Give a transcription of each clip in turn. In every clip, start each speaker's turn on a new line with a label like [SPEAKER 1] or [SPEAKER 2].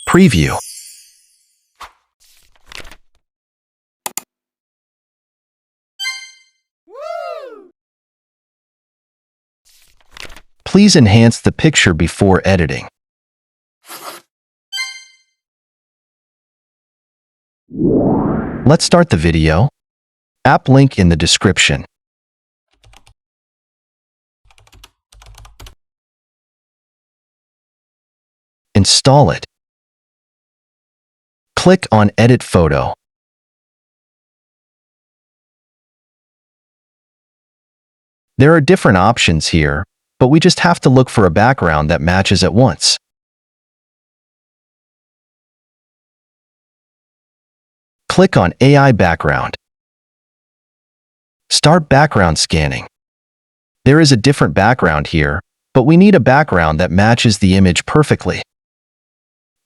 [SPEAKER 1] Preview. Please enhance the picture before editing. Let's start the video. App link in the description. Install it. Click on Edit Photo. There are different options here, but we just have to look for a background that matches at once. Click on AI Background. Start background scanning. There is a different background here, but we need a background that matches the image perfectly.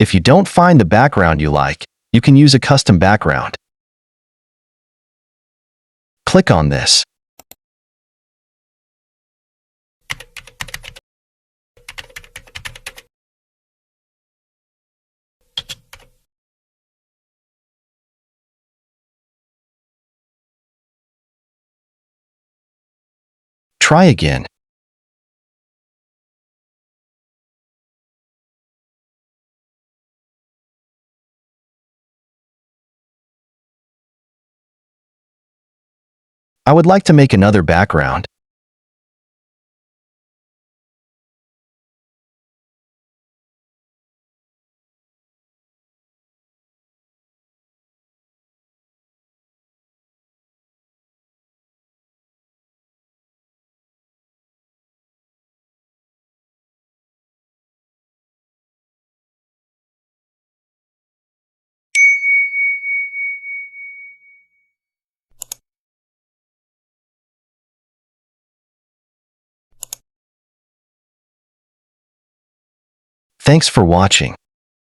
[SPEAKER 1] If you don't find the background you like, you can use a custom background. Click on this. Try again. I would like to make another background. Thanks for watching.